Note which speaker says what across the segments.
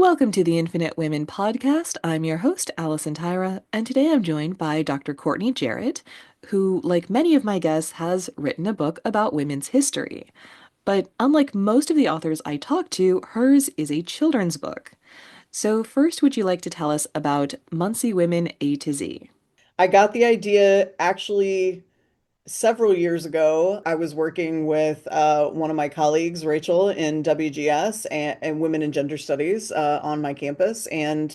Speaker 1: Welcome to the Infinite Women podcast. I'm your host, Allison Tyra, and today I'm joined by Dr. Courtney Jarrett, who, like many of my guests, has written a book about women's history. But unlike most of the authors I talk to, hers is a children's book. So, first, would you like to tell us about Muncie Women A to Z?
Speaker 2: I got the idea actually several years ago. I was working with one of my colleagues, Rachel, in WGS and Women in Gender Studies on my campus. And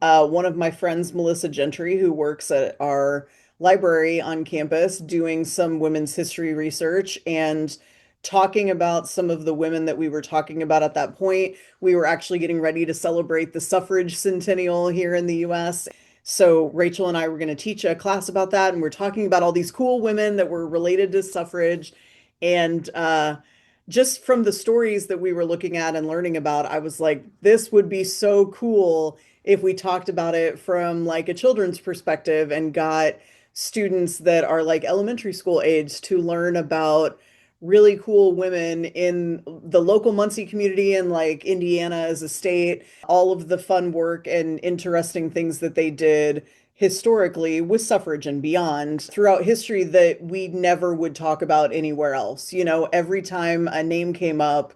Speaker 2: one of my friends, Melissa Gentry, who works at our library on campus, doing some women's history research and talking about some of the women that we were talking about at that point. We were actually getting ready to celebrate the suffrage centennial here in the US. So Rachel and I were going to teach a class about that, and we're talking about all these cool women that were related to suffrage. And just from the stories that we were looking at and learning about, I was like, this would be so cool if we talked about it from like a children's perspective and got students that are like elementary school age to learn about really cool women in the local Muncie community and like Indiana as a state, all of the fun work and interesting things that they did historically with suffrage and beyond throughout history that we never would talk about anywhere else. You know, every time a name came up,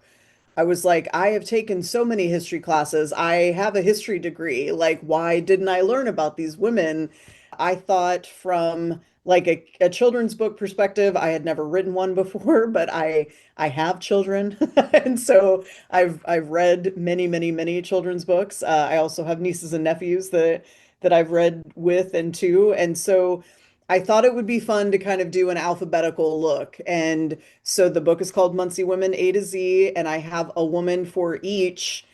Speaker 2: I was like, I have taken so many history classes. I have a history degree. Like, why didn't I learn about these women? I thought from like a children's book perspective, I had never written one before, but I have children. And so I've read many children's books. I also have nieces and nephews that I've read with and to. And so I thought it would be fun to kind of do an alphabetical look. And so the book is called Muncie Women A to Z, and I have a woman for each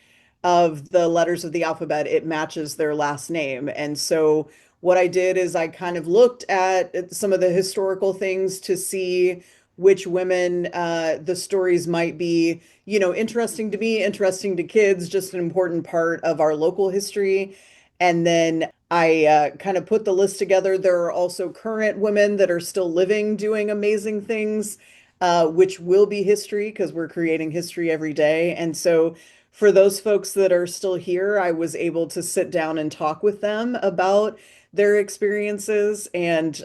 Speaker 2: of the letters of the alphabet. It matches their last name. And so what I did is I kind of looked at some of the historical things to see which women the stories might be, you know, interesting to me, interesting to kids, just an important part of our local history. And then I kind of put the list together. There are also current women that are still living doing amazing things, which will be history because we're creating history every day. And so for those folks that are still here, I was able to sit down and talk with them about their experiences and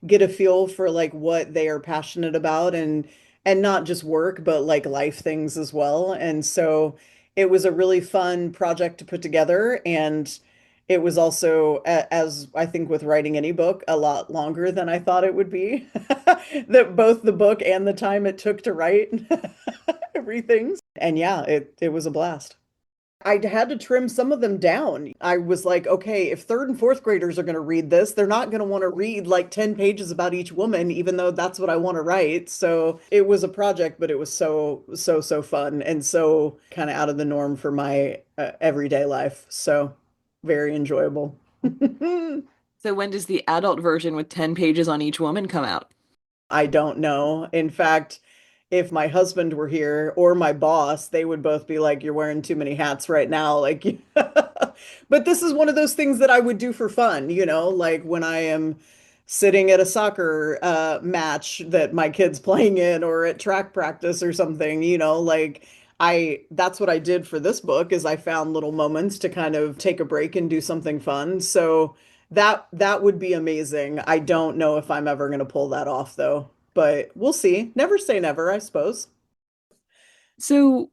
Speaker 2: get a feel for like what they are passionate about and not just work, but like life things as well. And so it was a really fun project to put together. And it was also, as I think with writing any book, a lot longer than I thought it would be. That both the book and the time it took to write everything. And yeah, it was a blast. I had to trim some of them down. I was like, okay, if third and fourth graders are going to read this, they're not going to want to read like 10 pages about each woman, even though that's what I want to write. So it was a project, but it was so fun and so kind of out of the norm for my everyday life. So very enjoyable.
Speaker 1: So, when does the adult version with 10 pages on each woman come out?
Speaker 2: I don't know. In fact, if my husband were here or my boss, they would both be like, "You're wearing too many hats right now." Like, but this is one of those things that I would do for fun, you know, like when I am sitting at a soccer match that my kid's playing in or at track practice or something, you know, like that's what I did for this book is I found little moments to kind of take a break and do something fun. So that would be amazing. I don't know if I'm ever going to pull that off though, but we'll see. Never say never, I suppose.
Speaker 1: So,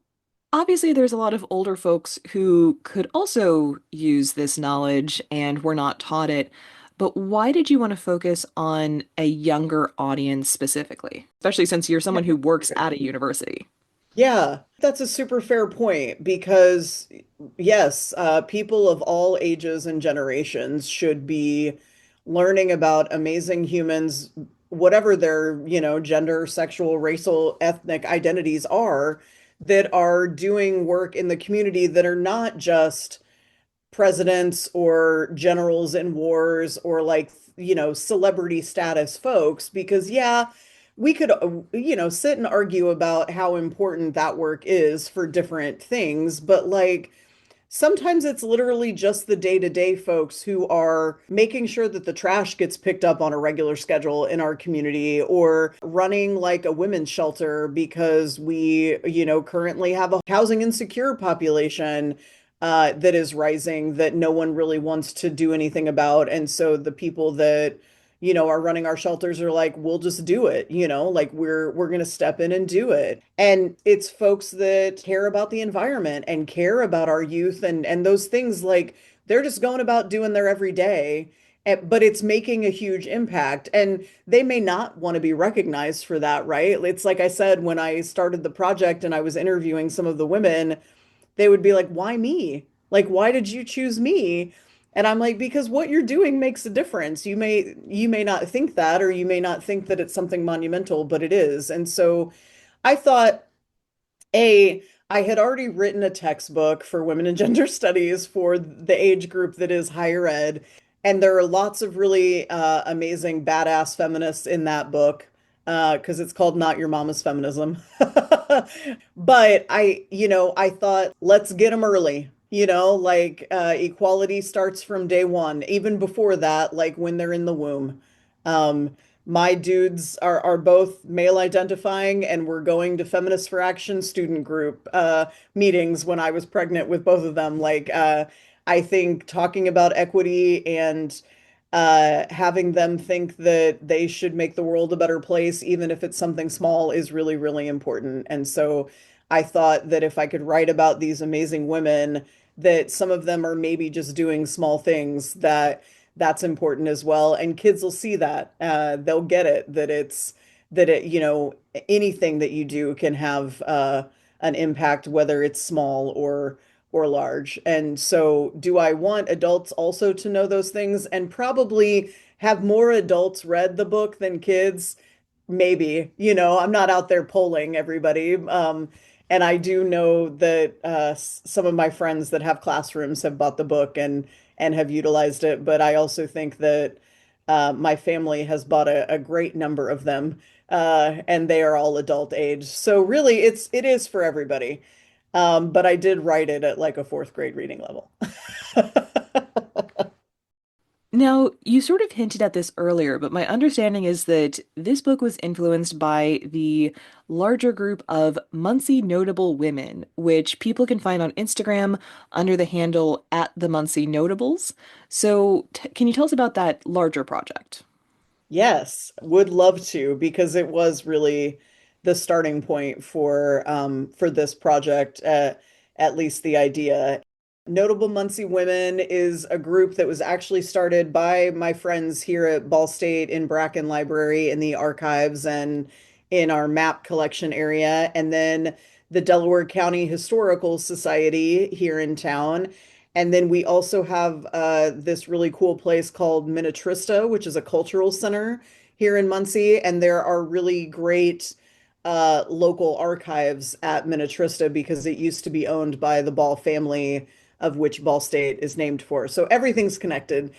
Speaker 1: obviously, there's a lot of older folks who could also use this knowledge and were not taught it. But why did you want to focus on a younger audience specifically, especially since you're someone who works at a university?
Speaker 2: Yeah, that's a super fair point because, yes, people of all ages and generations should be learning about amazing humans, whatever their, you know, gender, sexual, racial, ethnic identities are, that are doing work in the community that are not just presidents or generals in wars or like, you know, celebrity status folks. Because, yeah, we could, you know, sit and argue about how important that work is for different things, but like sometimes it's literally just the day-to-day folks who are making sure that the trash gets picked up on a regular schedule in our community or running like a women's shelter because we, you know, currently have a housing insecure population that is rising that no one really wants to do anything about. And so the people that, are running our shelters are like, we'll just do it, like we're gonna step in and do it. And it's folks that care about the environment and care about our youth and those things like they're just going about doing their everyday. But it's making a huge impact, and they may not want to be recognized for that, right? It's like I said, when I started the project and I was interviewing some of the women, they would be like, why me? Like, why did you choose me? And I'm like, because what you're doing makes a difference. You may not think that, or you may not think that it's something monumental, but it is. And so I thought, A, I had already written a textbook for women and gender studies for the age group that is higher ed. And there are lots of really amazing, badass feminists in that book because it's called Not Your Mama's Feminism. But I thought, let's get them early. Like equality starts from day one, even before that, like when they're in the womb. Um, my dudes are both male identifying, and we're going to Feminists for Action student group meetings when I was pregnant with both of them. Like, I think talking about equity and having them think that they should make the world a better place, even if it's something small, is really, really important. And so I thought that if I could write about these amazing women, that some of them are maybe just doing small things, that's important as well. And kids will see that. They'll get it, that anything that you do can have an impact, whether it's small or large. And so, do I want adults also to know those things? And probably have more adults read the book than kids? Maybe. I'm not out there polling everybody. And I do know that some of my friends that have classrooms have bought the book and have utilized it. But I also think that my family has bought a great number of them, and they are all adult age. So really, it is for everybody. But I did write it at like a fourth grade reading level.
Speaker 1: Now, you sort of hinted at this earlier, but my understanding is that this book was influenced by the larger group of Muncie Notable Women, which people can find on Instagram under the handle at the Muncie Notables. So, can you tell us about that larger project?
Speaker 2: Yes, would love to because it was really the starting point for this project, at least the idea. Notable Muncie Women is a group that was actually started by my friends here at Ball State in Bracken Library in the archives and in our map collection area, and then the Delaware County Historical Society here in town. And then we also have this really cool place called Minnetrista, which is a cultural center here in Muncie. And there are really great local archives at Minnetrista because it used to be owned by the Ball family, of which Ball State is named for. So everything's connected.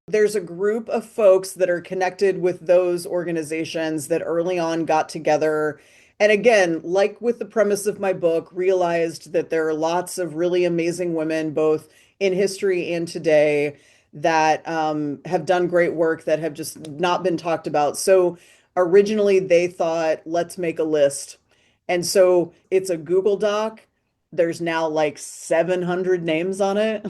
Speaker 2: There's a group of folks that are connected with those organizations that early on got together. And again, like with the premise of my book, realized that there are lots of really amazing women, both in history and today, that have done great work that have just not been talked about. So originally they thought, let's make a list. And so it's a Google Doc. There's now like 700 names on it.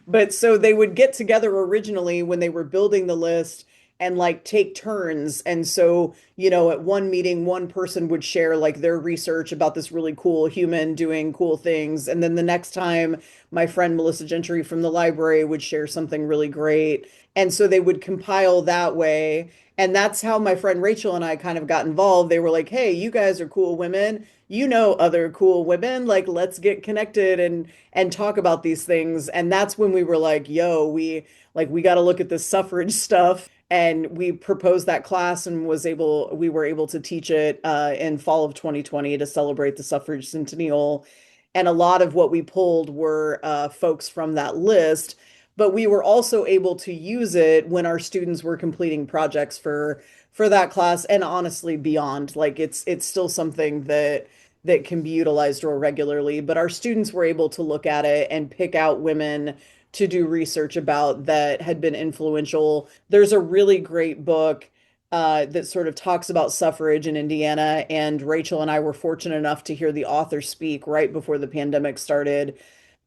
Speaker 2: But so they would get together originally when they were building the list and like take turns. And so, at one meeting, one person would share like their research about this really cool human doing cool things. And then the next time, my friend Melissa Gentry from the library would share something really great. And so they would compile that way. And that's how my friend Rachel and I kind of got involved. They were like, hey, you guys are cool women. You know other cool women. Like, let's get connected and talk about these things. And that's when we were like, yo, we got to look at this suffrage stuff. And we proposed that class and we were able to teach it in fall of 2020 to celebrate the suffrage centennial. And a lot of what we pulled were folks from that list, but we were also able to use it when our students were completing projects for that class and honestly beyond. Like it's still something that can be utilized more regularly, but our students were able to look at it and pick out women to do research about that had been influential. There's a really great book that sort of talks about suffrage in Indiana, and Rachel and I were fortunate enough to hear the author speak right before the pandemic started.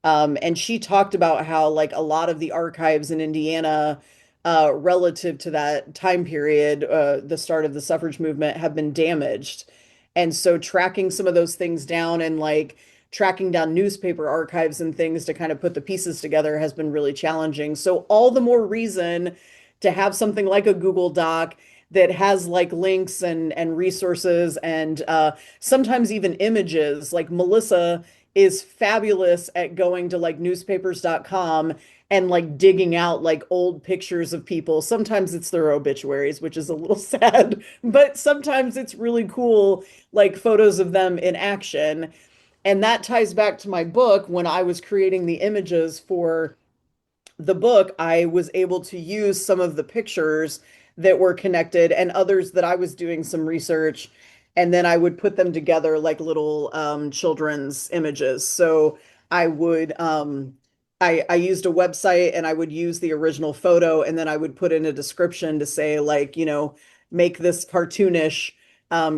Speaker 2: And she talked about how like a lot of the archives in Indiana, relative to that time period, the start of the suffrage movement, have been damaged. And so tracking some of those things down and like tracking down newspaper archives and things to kind of put the pieces together has been really challenging. So all the more reason to have something like a Google Doc that has like links and resources and sometimes even images. Like Melissa is fabulous at going to like newspapers.com and like digging out like old pictures of people. Sometimes it's their obituaries, which is a little sad, but sometimes it's really cool, like photos of them in action. And that ties back to my book. When I was creating the images for the book, I was able to use some of the pictures that were connected and others that I was doing some research, and then I would put them together like little children's images. So I would I used a website and I would use the original photo and then I would put in a description to say like, make this cartoonish,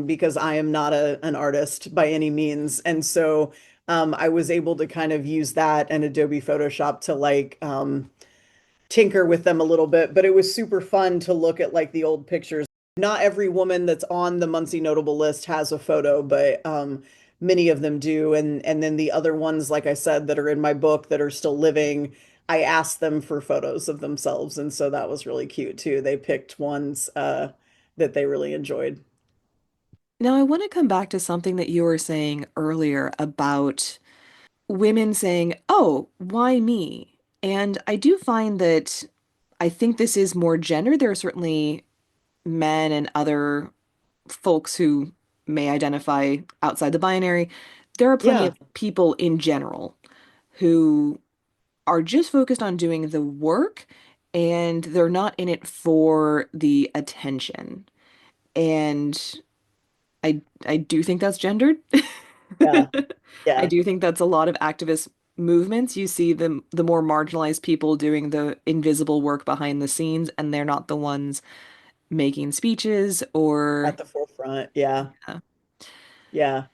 Speaker 2: because I am not an artist by any means. And so I was able to kind of use that and Adobe Photoshop to like tinker with them a little bit, but it was super fun to look at like the old pictures. Not every woman that's on the Muncie notable list has a photo, but many of them do. And then the other ones, like I said, that are in my book that are still living, I asked them for photos of themselves, and so that was really cute too. They picked ones that they really enjoyed.
Speaker 1: Now, I want to come back to something that you were saying earlier about women saying, "Oh, why me?" And I do find that I think this is more gendered. There are certainly men and other folks who may identify outside the binary. There are plenty
Speaker 2: Yeah,
Speaker 1: of people in general who are just focused on doing the work and they're not in it for the attention. And I do think that's gendered.
Speaker 2: yeah,
Speaker 1: I
Speaker 2: yeah,
Speaker 1: do think that's a lot of activist movements. You see the more marginalized people doing the invisible work behind the scenes, and they're not the ones making speeches or
Speaker 2: at the forefront. Yeah,
Speaker 1: uh,
Speaker 2: yeah.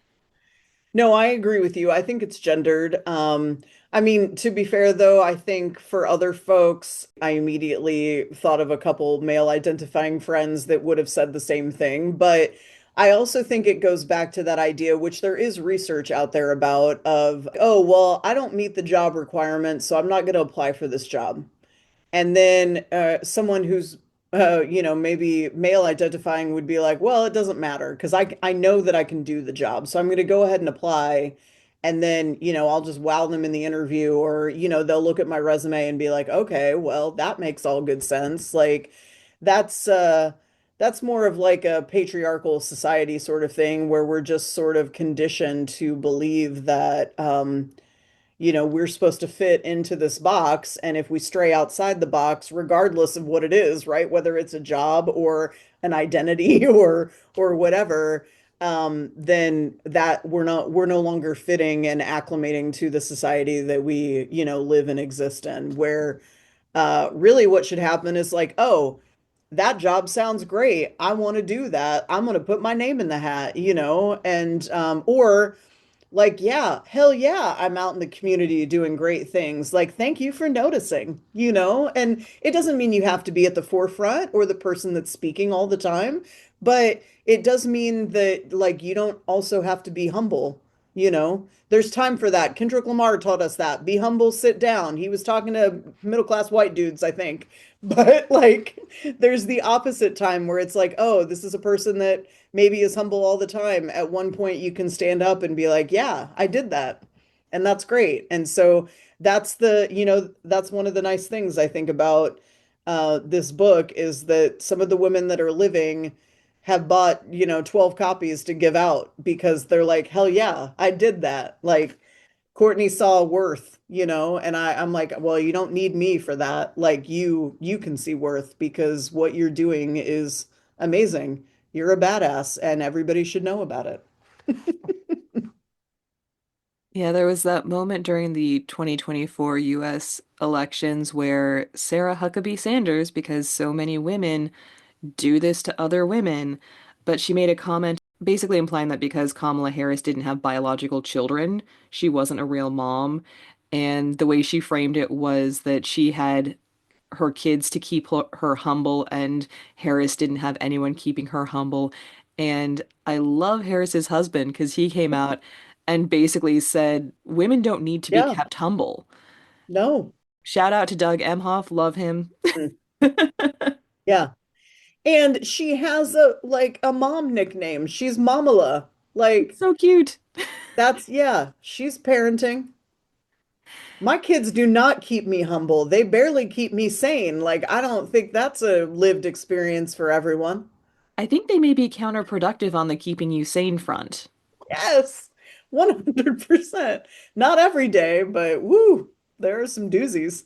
Speaker 2: No, I agree with you. I think it's gendered. I mean, to be fair though, I think for other folks, I immediately thought of a couple male identifying friends that would have said the same thing. But I also think it goes back to that idea, which there is research out there about, of, oh, well, I don't meet the job requirements, so I'm not going to apply for this job. And then someone who's maybe male identifying would be like, well, it doesn't matter because I know that I can do the job. So I'm going to go ahead and apply. And then, I'll just wow them in the interview, or, they'll look at my resume and be like, okay, well, that makes all good sense. Like that's that's more of like a patriarchal society sort of thing where we're just sort of conditioned to believe that we're supposed to fit into this box. And if we stray outside the box, regardless of what it is, right, whether it's a job or an identity or whatever, then that we're no longer fitting and acclimating to the society that we, live and exist in, where really what should happen is like, oh, that job sounds great. I want to do that. I'm going to put my name in the hat, and or like, yeah, hell yeah, I'm out in the community doing great things. Like, thank you for noticing, And it doesn't mean you have to be at the forefront or the person that's speaking all the time, but it does mean that, like, you don't also have to be humble. There's time for that. Kendrick Lamar taught us that. Be humble, sit down. He was talking to middle class white dudes, I think. But, like, there's the opposite time where it's like, oh, this is a person that maybe is humble all the time. At one point, you can stand up and be like, yeah, I did that. And that's great. And so that's one of the nice things I think about this book is that some of the women that are living have bought, 12 copies to give out because they're like, hell yeah, I did that. Like Courtney saw worth, and I'm like, well, you don't need me for that. Like you can see worth because what you're doing is amazing. You're a badass and everybody should know about it.
Speaker 1: yeah, there was that moment during the 2024 US elections where Sarah Huckabee Sanders, because so many women do this to other women, but she made a comment basically implying that because Kamala Harris didn't have biological children, she wasn't a real mom. And the way she framed it was that she had her kids to keep her humble, and Harris didn't have anyone keeping her humble. And I love Harris's husband because he came out and basically said women don't need to be
Speaker 2: Yeah.
Speaker 1: kept humble.
Speaker 2: No.
Speaker 1: Shout out to Doug Emhoff, love him.
Speaker 2: Mm. Yeah. And she has a mom nickname. She's Mamala.
Speaker 1: It's
Speaker 2: Like
Speaker 1: so cute.
Speaker 2: that's yeah, she's parenting. My kids do not keep me humble. They barely keep me sane. Like I don't think that's a lived experience for everyone.
Speaker 1: I think they may be counterproductive on the keeping you sane front.
Speaker 2: Yes. 100%. Not every day, but woo, there are some doozies.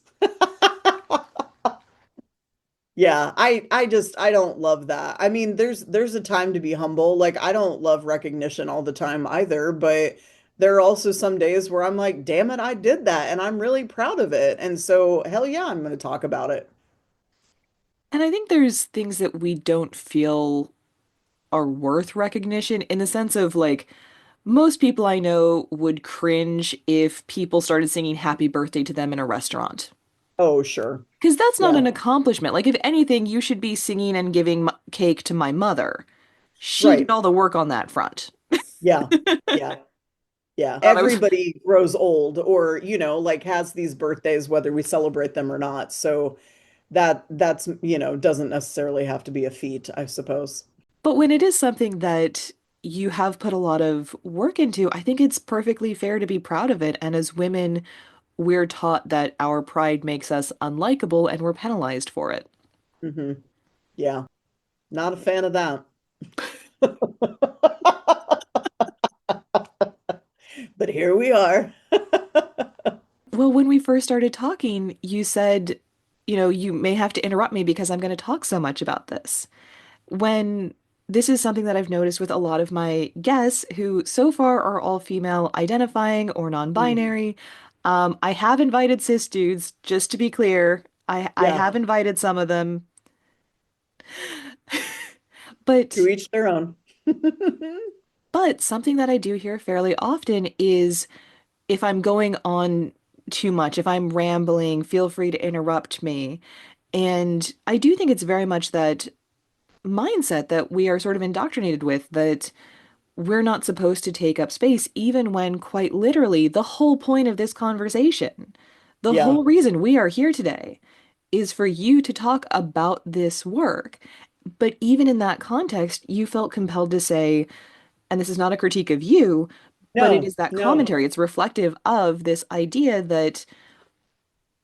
Speaker 2: Yeah, I don't love that. I mean, there's a time to be humble. Like I don't love recognition all the time either, but there are also some days where I'm like, damn it, I did that and I'm really proud of it. And so hell yeah, I'm going to talk about it.
Speaker 1: And I think there's things that we don't feel are worth recognition in the sense of like most people I know would cringe if people started singing happy birthday to them in a restaurant.
Speaker 2: Oh, sure.
Speaker 1: Because that's not
Speaker 2: Yeah.
Speaker 1: an accomplishment. Like, if anything, you should be singing and giving cake to my mother. She did
Speaker 2: Right.
Speaker 1: all the work on that front.
Speaker 2: Yeah. Yeah. Yeah.
Speaker 1: Thought I was,
Speaker 2: Everybody grows old or, like has these birthdays whether we celebrate them or not. So that's, doesn't necessarily have to be a feat, I suppose.
Speaker 1: but when it is something that you have put a lot of work into, I think it's perfectly fair to be proud of it. And as women, we're taught that our pride makes us unlikable and we're penalized for it.
Speaker 2: Hmm. Yeah. Not a fan of that. But here we are.
Speaker 1: Well, when we first started talking, you said, you may have to interrupt me because I'm going to talk so much about this. When this is something that I've noticed with a lot of my guests who so far are all female identifying or
Speaker 2: Mm.
Speaker 1: non-binary. I have invited cis dudes, just to be clear. I
Speaker 2: Yeah.
Speaker 1: have invited some of them,
Speaker 2: To
Speaker 1: but
Speaker 2: each their own.
Speaker 1: something that I do hear fairly often is if I'm going on too much, if I'm rambling, feel free to interrupt me. And I do think it's very much that mindset that we are sort of indoctrinated with that we're not supposed to take up space, even when quite literally the whole point of this conversation, the
Speaker 2: Yeah.
Speaker 1: whole reason we are here today is for you to talk about this work. But even in that context, you felt compelled to say, and this is not a critique of you, but it
Speaker 2: No,
Speaker 1: is that
Speaker 2: no.
Speaker 1: commentary. It's reflective of this idea that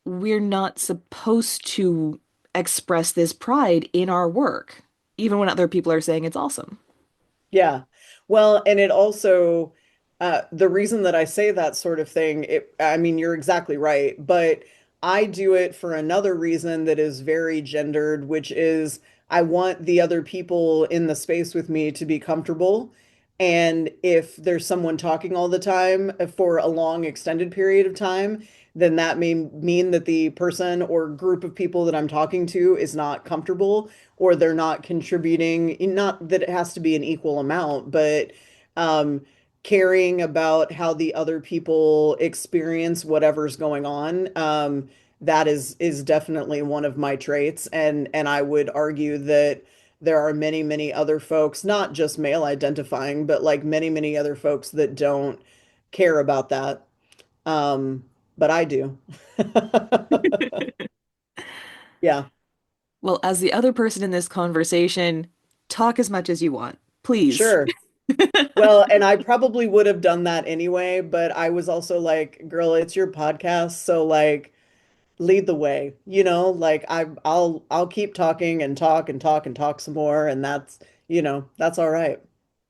Speaker 1: we're not supposed to express this pride in our work, even when other people are saying it's awesome.
Speaker 2: Yeah. Well, and it also, the reason that I say that sort of thing, I mean, you're exactly right, but I do it for another reason that is very gendered, which is I want the other people in the space with me to be comfortable. And if there's someone talking all the time for a long extended period of time, then that may mean that the person or group of people that I'm talking to is not comfortable or they're not contributing, not that it has to be an equal amount, but um, caring about how the other people experience whatever's going on. That is definitely one of my traits, and I would argue that there are many, many other folks, not just male identifying, but like many, many other folks that don't care about that. Um, but I do. Yeah,
Speaker 1: Well, as the other person in this conversation, talk as much as you want, please.
Speaker 2: sure. Well, and I probably would have done that anyway, but I was also like, girl, it's your podcast, so like lead the way. Like I'll keep talking and talk and talk and talk some more and that's all right.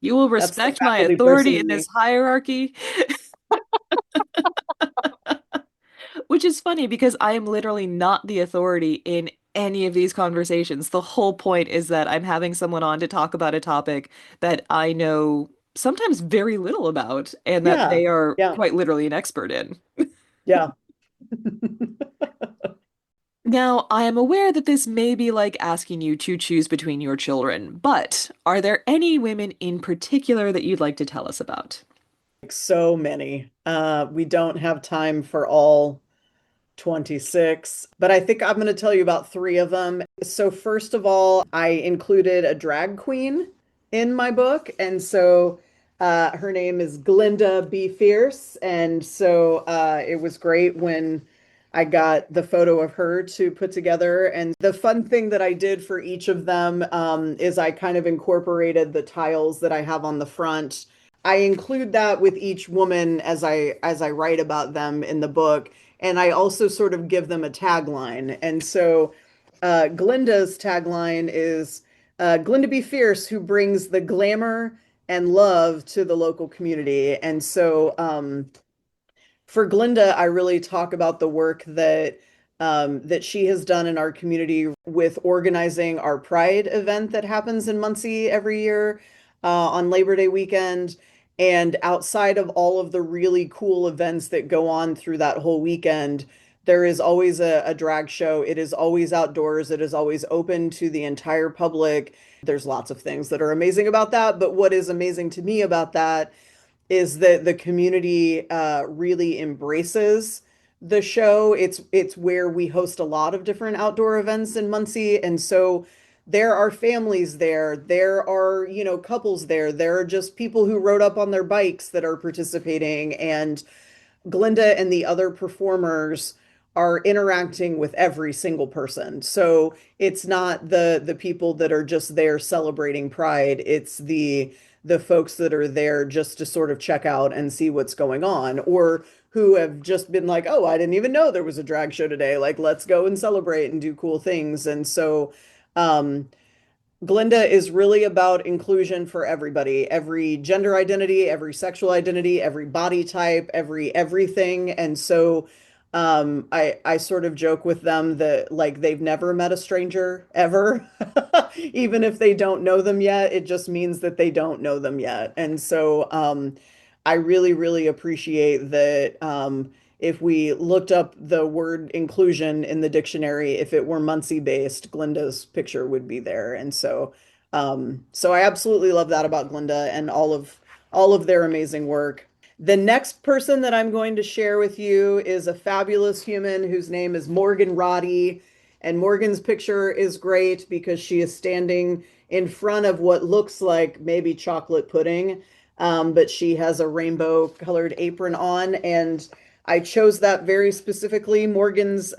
Speaker 1: You will
Speaker 2: That's the
Speaker 1: respect my
Speaker 2: faculty person
Speaker 1: authority
Speaker 2: in
Speaker 1: in
Speaker 2: me.
Speaker 1: this hierarchy, which is funny because I am literally not the authority in any of these conversations. The whole point is that I'm having someone on to talk about a topic that I know sometimes very little about and that
Speaker 2: Yeah.
Speaker 1: they are
Speaker 2: Yeah.
Speaker 1: quite literally an expert in.
Speaker 2: Yeah.
Speaker 1: Now, I am aware that this may be like asking you to choose between your children, but are there any women in particular that you'd like to tell us about?
Speaker 2: so many. We don't have time for all 26, but I think I'm going to tell you about three of them. So, first of all, I included a drag queen in my book. And so her name is Glinda B. Fierce. And so it was great when I got the photo of her to put together. And the fun thing that I did for each of them is I kind of incorporated the tiles that I have on the front. I include that with each woman as I write about them in the book, and I also sort of give them a tagline. And so Glinda's tagline is Glinda Be Fierce, who brings the glamour and love to the local community. And so for Glinda, I really talk about the work that she has done in our community with organizing our Pride event that happens in Muncie every year on Labor Day weekend. And outside of all of the really cool events that go on through that whole weekend, there is always a drag show. It is always outdoors. It is always open to the entire public. There's lots of things that are amazing about that. But what is amazing to me about that is that the community really embraces the show. It's where we host a lot of different outdoor events in Muncie, and so there are families there. There are, couples there. There are just people who rode up on their bikes that are participating, and Glinda and the other performers are interacting with every single person. So it's not the people that are just there celebrating Pride. It's the folks that are there just to sort of check out and see what's going on, or who have just been like, "Oh, I didn't even know there was a drag show today. Like, let's go and celebrate and do cool things." And so Glinda is really about inclusion for everybody, every gender identity, every sexual identity, every body type, every everything. And so I sort of joke with them that like they've never met a stranger ever. Even if they don't know them yet, it just means that they don't know them yet. And so I really, really appreciate that if we looked up the word inclusion in the dictionary, if it were Muncie based, Glinda's picture would be there. And so I absolutely love that about Glinda and all of their amazing work. The next person that I'm going to share with you is a fabulous human whose name is Morgan Roddy. And Morgan's picture is great because she is standing in front of what looks like maybe chocolate pudding, but she has a rainbow colored apron on. And I chose that very specifically. Morgan's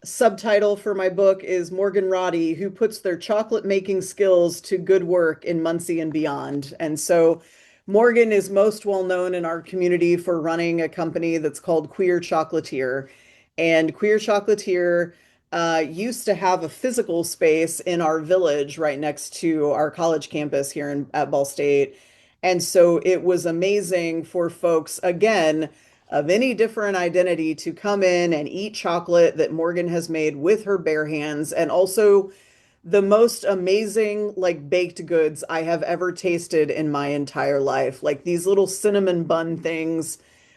Speaker 2: subtitle for my book is Morgan Roddy, who puts their chocolate making skills to good work in Muncie and beyond. And so Morgan is most well known in our community for running a company that's called Queer Chocolatier. And Queer Chocolatier used to have a physical space in our village right next to our college campus here at Ball State. And so it was amazing for folks, again, of any different identity to come in and eat chocolate that Morgan has made with her bare hands, and also the most amazing like baked goods I have ever tasted in my entire life. Like these little cinnamon bun things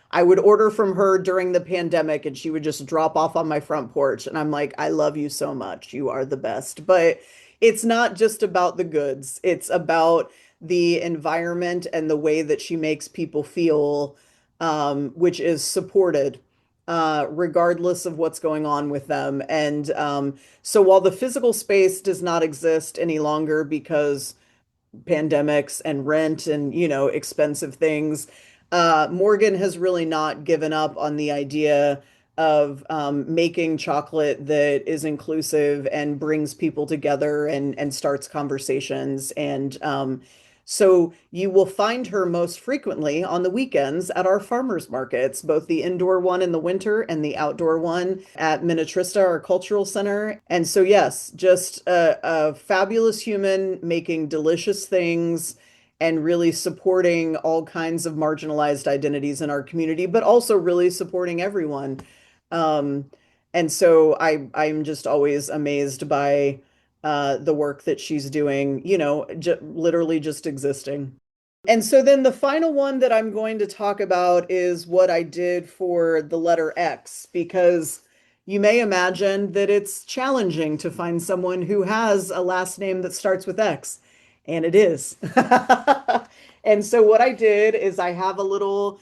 Speaker 2: I would order from her during the pandemic, and she would just drop off on my front porch. And I'm like, I love you so much. You are the best. But it's not just about the goods, it's about the environment and the way that she makes people feel, which is supported regardless of what's going on with them. And so while the physical space does not exist any longer because pandemics and rent and, expensive things, Morgan has really not given up on the idea of making chocolate that is inclusive and brings people together and starts conversations. And so you will find her most frequently on the weekends at our farmers markets, both the indoor one in the winter and the outdoor one at Minnetrista, our cultural center. And so, yes, just a fabulous human making delicious things and really supporting all kinds of marginalized identities in our community, but also really supporting everyone. Um, and so I'm just always amazed by the work that she's doing, j literally just existing. And so then the final one that I'm going to talk about is what I did for the letter X, because you may imagine that it's challenging to find someone who has a last name that starts with X, and it is. And so what I did is I have a little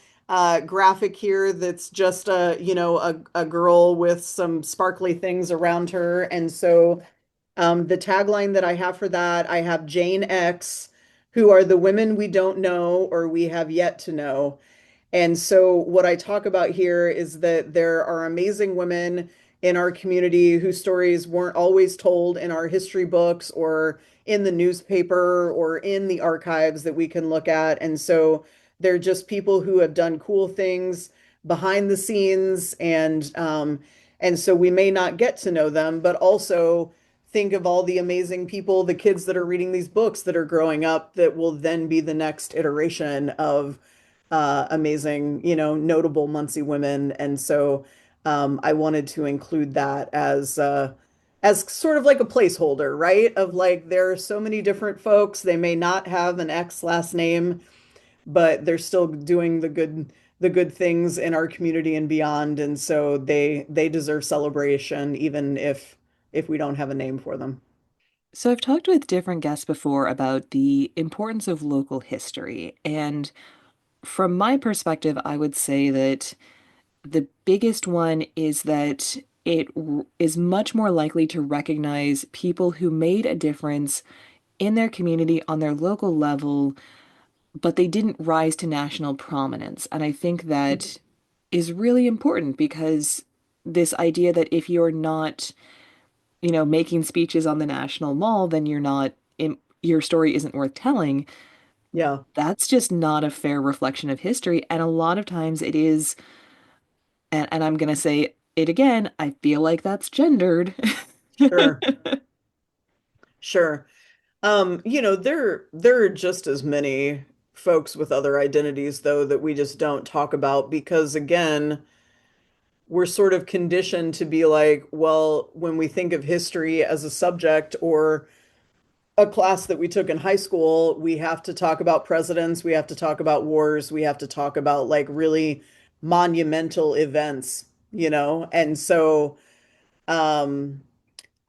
Speaker 2: graphic here that's just a girl with some sparkly things around her. And so the tagline that I have for that, I have Jane X, who are the women we don't know or we have yet to know. And so, what I talk about here is that there are amazing women in our community whose stories weren't always told in our history books or in the newspaper or in the archives that we can look at. And so, they're just people who have done cool things behind the scenes, and so we may not get to know them, but also think of all the amazing people, the kids that are reading these books that are growing up that will then be the next iteration of amazing, notable Muncie women. And so I wanted to include that as sort of like a placeholder, right? Of like there are so many different folks. They may not have an X last name, but they're still doing the good things in our community and beyond. And so they deserve celebration, even if we don't have a name for them.
Speaker 1: So I've talked with different guests before about the importance of local history. And from my perspective, I would say that the biggest one is that is much more likely to recognize people who made a difference in their community on their local level, but they didn't rise to national prominence. And I think that is really important because this idea that if you're not, making speeches on the National Mall, then you're not your story isn't worth telling.
Speaker 2: Yeah,
Speaker 1: That's just not a fair reflection of history. And a lot of times it is, and I'm gonna say it again, I feel like that's gendered.
Speaker 2: sure, sure. There are just as many folks with other identities though that we just don't talk about because again, we're sort of conditioned to be like, well, when we think of history as a subject or a class that we took in high school, we have to talk about presidents, we have to talk about wars, we have to talk about like really monumental events, And so um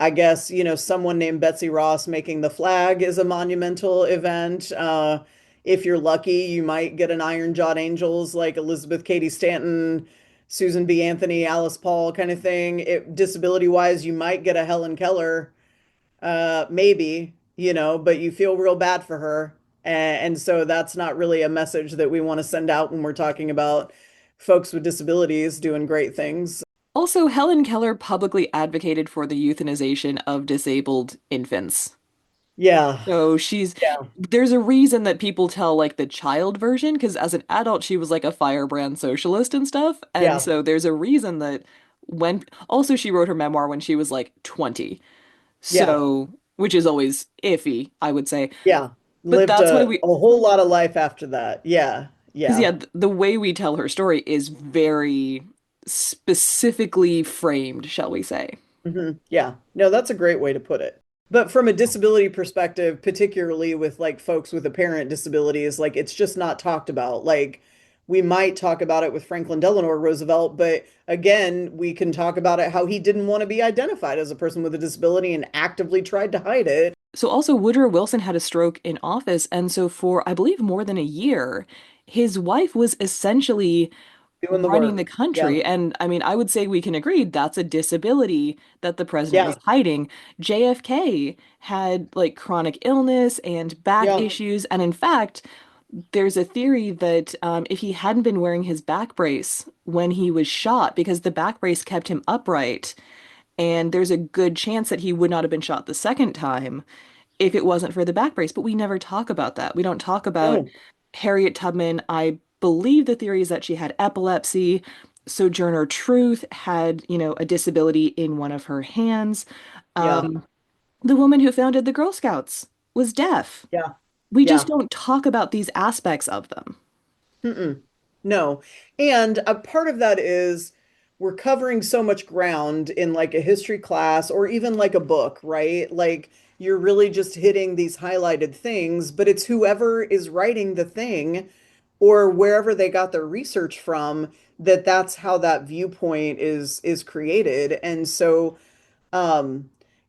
Speaker 2: I guess, someone named Betsy Ross making the flag is a monumental event. If you're lucky, you might get an Iron Jawed Angels like Elizabeth Cady Stanton, Susan B. Anthony, Alice Paul kind of thing. Disability wise, you might get a Helen Keller, maybe, but you feel real bad for her. And so that's not really a message that we want to send out when we're talking about folks with disabilities doing great things.
Speaker 1: Also, Helen Keller publicly advocated for the euthanization of disabled infants.
Speaker 2: Yeah,
Speaker 1: So
Speaker 2: yeah,
Speaker 1: there's a reason that people tell like the child version, because as an adult, she was like a firebrand socialist and stuff. And
Speaker 2: yeah,
Speaker 1: so there's a reason that also she wrote her memoir when she was like 20.
Speaker 2: yeah.
Speaker 1: So, which is always iffy, I would say.
Speaker 2: Yeah,
Speaker 1: But
Speaker 2: lived
Speaker 1: that's why
Speaker 2: a whole lot of life after that. Yeah,
Speaker 1: because
Speaker 2: yeah,
Speaker 1: yeah, the way we tell her story is very specifically framed, shall we say.
Speaker 2: yeah. No, that's a great way to put it. But from a disability perspective, particularly with like folks with apparent disabilities, like it's just not talked about. Like we might talk about it with Franklin Delano Roosevelt, but again, we can talk about it how he didn't want to be identified as a person with a disability and actively tried to hide it.
Speaker 1: So also Woodrow Wilson had a stroke in office, and so for I believe more than a year, his wife was essentially
Speaker 2: Doing the
Speaker 1: running the
Speaker 2: work. Yeah,
Speaker 1: country. And I mean, I would say we can agree that's a disability that the president was
Speaker 2: yeah,
Speaker 1: hiding. JFK had like chronic illness and back
Speaker 2: yeah,
Speaker 1: issues, and in fact, there's a theory that if he hadn't been wearing his back brace when he was shot, because the back brace kept him upright, and there's a good chance that he would not have been shot the second time if it wasn't for the back brace. But we never talk about that. We don't talk about
Speaker 2: no,
Speaker 1: Harriet Tubman. I believe the theory is that she had epilepsy. Sojourner Truth had, a disability in one of her hands.
Speaker 2: yeah,
Speaker 1: Um, the woman who founded the Girl Scouts was deaf.
Speaker 2: yeah,
Speaker 1: We just
Speaker 2: yeah.
Speaker 1: don't talk about these aspects of them.
Speaker 2: Mm-mm. No. And a part of that is we're covering so much ground in like a history class or even like a book, right? Like you're really just hitting these highlighted things, but it's whoever is writing the thing or wherever they got their research from that's how that viewpoint is created. And so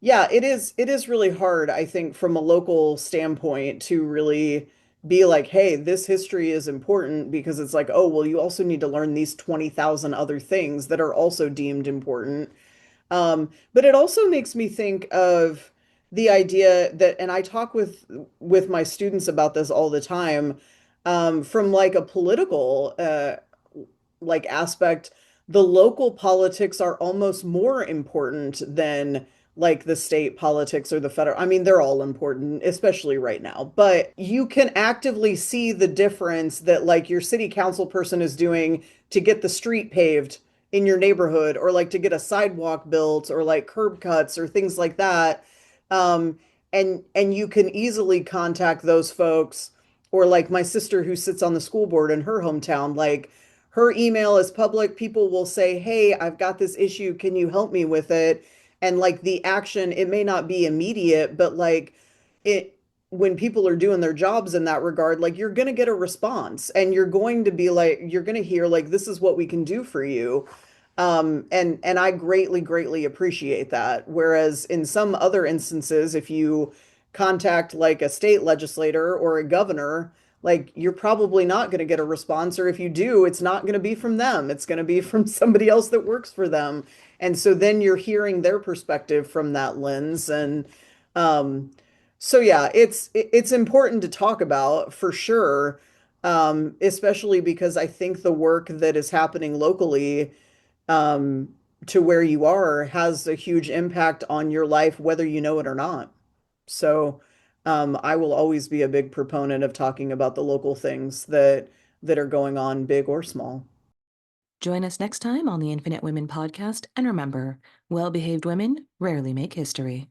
Speaker 2: yeah, it is really hard, I think, from a local standpoint to really be like, hey, this history is important because it's like, oh, well, you also need to learn these 20,000 other things that are also deemed important. But it also makes me think of the idea that, and I talk with my students about this all the time, from like a political like aspect, the local politics are almost more important than like the state politics or the federal. I mean, they're all important, especially right now, but you can actively see the difference that like your city council person is doing to get the street paved in your neighborhood or like to get a sidewalk built or like curb cuts or things like that. Um, and you can easily contact those folks or like my sister who sits on the school board in her hometown, like her email is public. People will say, hey, I've got this issue. Can you help me with it? And like the action, it may not be immediate, but like it, when people are doing their jobs in that regard, like you're going to get a response and you're going to be like, you're going to hear like, this is what we can do for you. And I greatly, greatly appreciate that. Whereas in some other instances, if you contact like a state legislator or a governor, like you're probably not going to get a response, or if you do, it's not going to be from them. It's going to be from somebody else that works for them. And so then you're hearing their perspective from that lens. And um, so yeah, it's important to talk about for sure. Especially because I think the work that is happening locally um, to where you are has a huge impact on your life, whether you know it or not. So, I will always be a big proponent of talking about the local things that are going on, big or small.
Speaker 1: Join us next time on the Infinite Women podcast, and remember, well behaved women rarely make history.